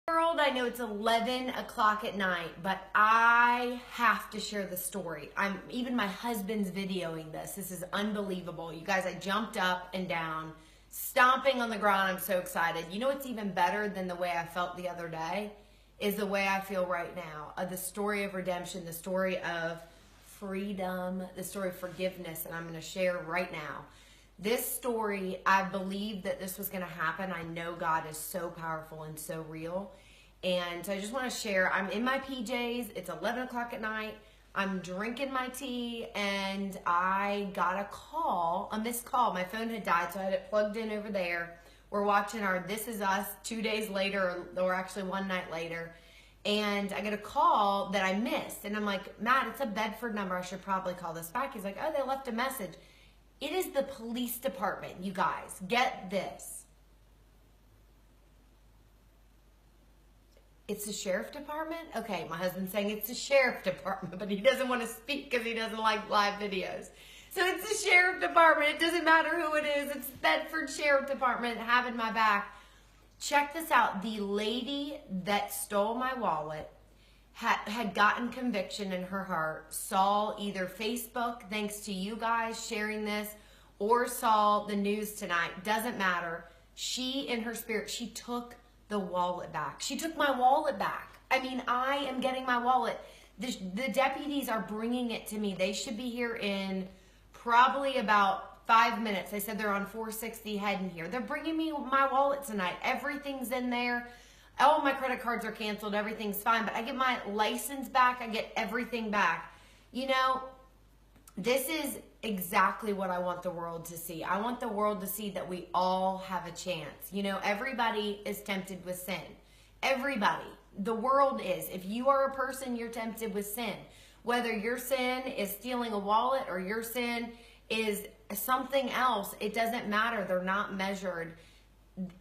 World, I know it's 11 o'clock at night, but I have to share the story. Even my husband's videoing this. This is unbelievable. You guys, I jumped up and down, stomping on the ground. I'm so excited. You know what's even better than the way I felt the other day is the way I feel right now. The story of redemption, the story of freedom, the story of forgiveness, and I'm going to share right now. This story, I believe that this was going to happen. I know God is so powerful and so real. And so I just want to share, I'm in my PJs. It's 11 o'clock at night. I'm drinking my tea and I got a missed call. My phone had died, so I had it plugged in over there. We're watching our This Is Us 2 days later, or actually one night later. And I get a call that I missed. And I'm like, Matt, it's a Bedford number. I should probably call this back. He's like, oh, they left a message. It is the police department, you guys. Get this. It's the sheriff department? Okay, my husband's saying it's the sheriff department, but he doesn't want to speak because he doesn't like live videos. So it's the sheriff department. It doesn't matter who it is. It's Bedford Sheriff Department having my back. Check this out. The lady that stole my wallet had gotten conviction in her heart, saw either Facebook, thanks to you guys sharing this, or saw the news tonight. Doesn't matter. She, in her spirit, she took the wallet back. She took my wallet back. I mean, I am getting my wallet. The deputies are bringing it to me. They should be here in probably about 5 minutes. They said they're on 460 heading here. They're bringing me my wallet tonight. Everything's in there. All my credit cards are canceled. Everything's fine. But I get my license back. I get everything back. You know, this is exactly what I want the world to see. I want the world to see that we all have a chance. You know, everybody is tempted with sin. Everybody. The world is. If you are a person, you're tempted with sin. Whether your sin is stealing a wallet or your sin is something else, it doesn't matter. They're not measured.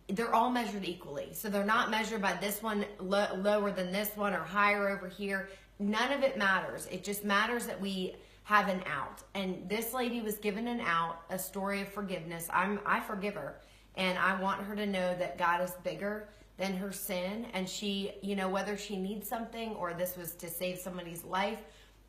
They're all measured equally. So they're not measured by this one lower than this one or higher over here. None of it matters. It just matters that we have an out. And this lady was given an out, a story of forgiveness. I forgive her. And I want her to know that God is bigger than her sin. And she, you know, whether she needs something or this was to save somebody's life,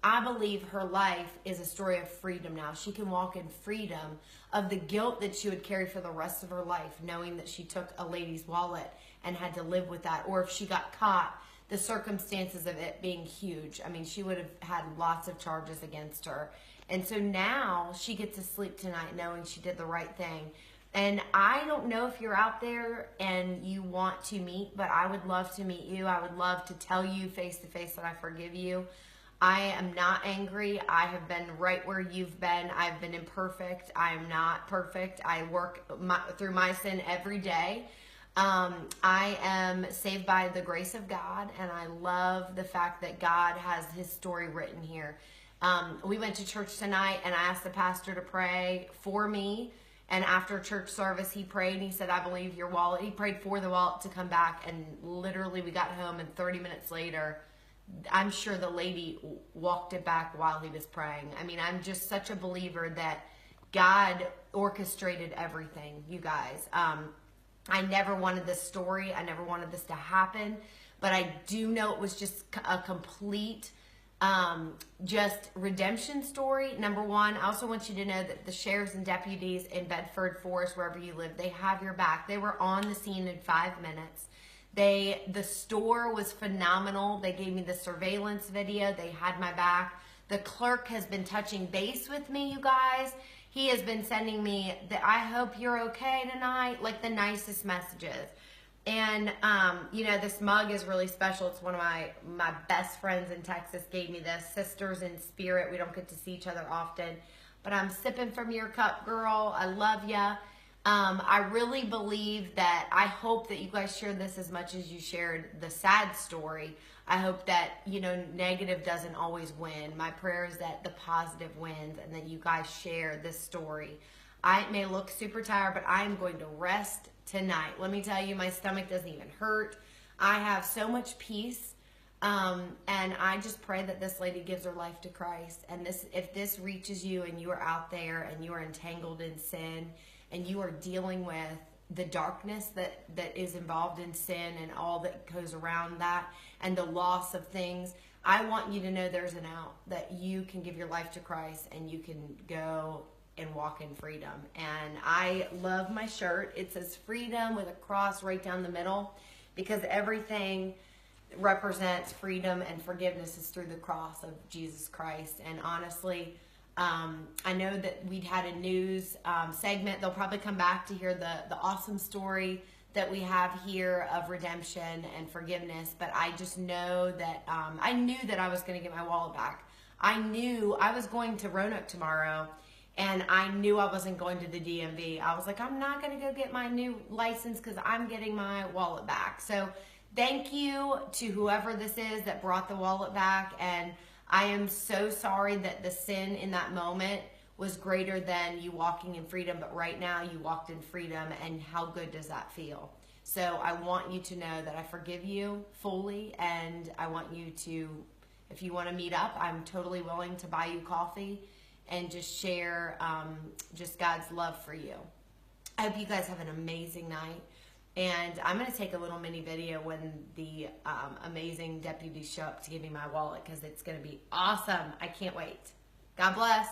I believe her life is a story of freedom now. She can walk in freedom of the guilt that she would carry for the rest of her life, knowing that she took a lady's wallet and had to live with that. Or if she got caught, the circumstances of it being huge. I mean, she would have had lots of charges against her. And so now she gets to sleep tonight knowing she did the right thing. And I don't know if you're out there and you want to meet, but I would love to meet you. I would love to tell you face to face that I forgive you. I am not angry. I have been right where you've been. I've been imperfect. I am not perfect. I work through my sin every day. I am saved by the grace of God, and I love the fact that God has his story written here. We went to church tonight, and I asked the pastor to pray for me. And after church service, he prayed, and he said, I believe your wallet. He prayed for the wallet to come back, and literally we got home, and 30 minutes later, I'm sure the lady walked it back while he was praying. I mean, I'm just such a believer that God orchestrated everything, you guys. I never wanted this story. I never wanted this to happen. But I do know it was just a complete just redemption story. Number one, I also want you to know that the sheriffs and deputies in Bedford Forest, wherever you live, they have your back. They were on the scene in 5 minutes. The store was phenomenal. They gave me the surveillance video. They had my back. The clerk has been touching base with me, you guys. He has been sending me I hope you're okay tonight, like the nicest messages. And, you know, this mug is really special. It's one of my best friends in Texas gave me this. Sisters in spirit. We don't get to see each other often. But I'm sipping from your cup, girl. I love ya. I really believe that, I hope that you guys shared this as much as you shared the sad story. I hope that, you know, negative doesn't always win. My prayer is that the positive wins and that you guys share this story. I may look super tired, but I am going to rest tonight. Let me tell you, my stomach doesn't even hurt. I have so much peace. And I just pray that this lady gives her life to Christ. And if this reaches you and you are out there and you are entangled in sin and you are dealing with the darkness that is involved in sin and all that goes around that and the loss of things. I want you to know there's an out, that you can give your life to Christ and you can go and walk in freedom. And I love my shirt. It says freedom with a cross right down the middle, because everything represents freedom and forgiveness is through the cross of Jesus Christ. And honestly, I know that we'd had a news segment. They'll probably come back to hear the awesome story that we have here of redemption and forgiveness. But I just know that I knew that I was going to get my wallet back. I knew I was going to Roanoke tomorrow, and I knew I wasn't going to the DMV. I was like, I'm not going to go get my new license because I'm getting my wallet back. So thank you to whoever this is that brought the wallet back. And I am so sorry that the sin in that moment was greater than you walking in freedom, but right now you walked in freedom, and how good does that feel? So I want you to know that I forgive you fully, and I want you to, if you want to meet up, I'm totally willing to buy you coffee and just share just God's love for you. I hope you guys have an amazing night. And I'm going to take a little mini video when the amazing deputies show up to give me my wallet, because it's going to be awesome. I can't wait. God bless.